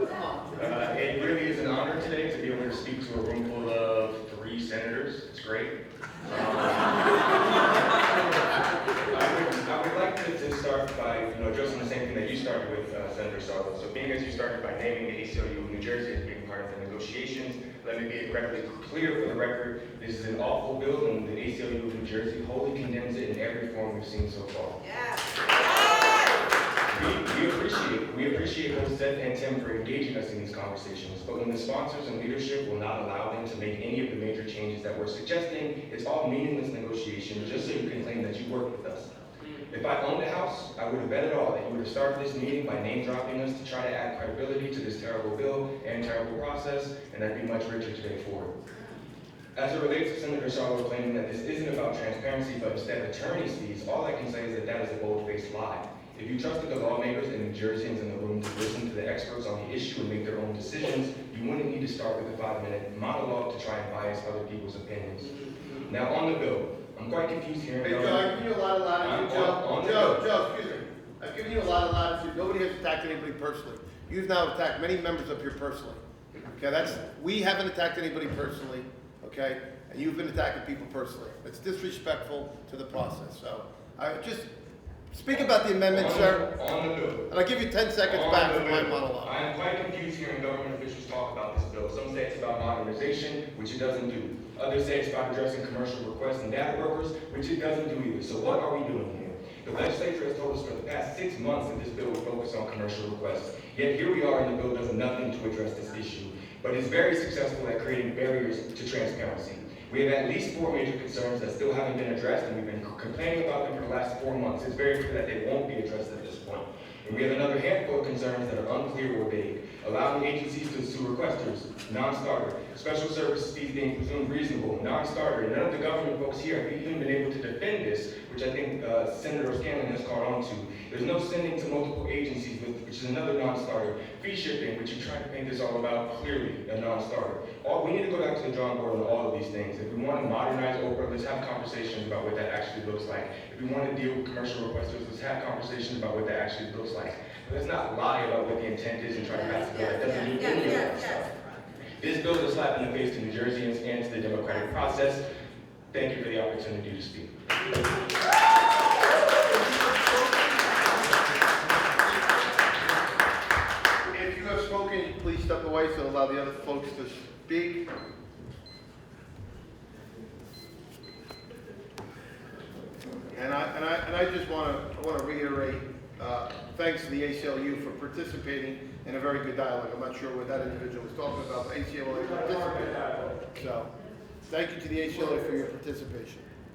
It really is an honor today to be able to speak to a room full of 3 senators. It's great. I would like to start by addressing the same thing that you started with, Senator Sarlo. So being as you started by naming the ACLU of New Jersey as being part of the negotiations, let me be incredibly clear for the record. This is an awful bill, and the ACLU of New Jersey wholly condemns it in every form we've seen so far. Yeah. We appreciate both Seth and Tim for engaging us in these conversations, but when the sponsors and leadership will not allow them to make any of the major changes that we're suggesting, it's all meaningless negotiation just so you can claim that you worked with us. If I owned the House, I would have bet it all that you would have started this meeting by name-dropping us to try to add credibility to this terrible bill and terrible process, and I'd be much richer today for it. As it relates to Senator Sarlo claiming that this isn't about transparency, but instead attorney's fees, all I can say is that that is a bold-faced lie. If you trusted the lawmakers and New Jerseyans in the room to listen to the experts on the issue and make their own decisions, you wouldn't need to start with a 5-minute monologue to try and bias other people's opinions. Now on the bill, I'm quite confused here. Hey Joe, I've given you a lot of latitude. Joe, excuse me. I've given you a lot of latitude. Nobody has attacked anybody personally. You've now attacked many members up here personally. Okay, we haven't attacked anybody personally, okay? And you've been attacking people personally. It's disrespectful to the process. So just speak about the amendment, sir. On the bill. And I'll give you 10 seconds back for my monologue. I am quite confused hearing government officials talk about this bill. Some say it's about modernization, which it doesn't do. Others say it's about addressing commercial requests and data brokers, which it doesn't do either. So what are we doing here? The legislature has told us for the past 6 months that this bill would focus on commercial requests. Yet here we are and the bill does nothing to address this issue. But it's very successful at creating barriers to transparency. We have at least 4 major concerns that still haven't been addressed, and we've been complaining about them for the last 4 months. It's very clear that they won't be addressed at this point. And we have another handful of concerns that are unclear or vague. Allowing agencies to sue requesters, non-starter, special services fees being presumed reasonable, non-starter, and none of the government folks here have even been able to defend this, which I think Senator Scanlon has caught on to. There's no sending to multiple agencies, which is another non-starter. Fee shifting, which you try to paint this all about, clearly a non-starter. We need to go back to the drawing board on all of these things. If we want to modernize OPRA, let's have conversations about what that actually looks like. If we want to deal with commercial requesters, let's have conversations about what that actually looks like. But let's not lie about what the intent is and try to pass a bill that doesn't do any of that stuff. This bill is a slap in the face to New Jerseyans and to the democratic process. Thank you for the opportunity to speak. If you have spoken, please step away so allow the other folks to speak. And I just want to reiterate thanks to the ACLU for participating in a very good dialogue. I'm not sure what that individual was talking about, but ACLU participated. So thank you to the ACLU for your participation.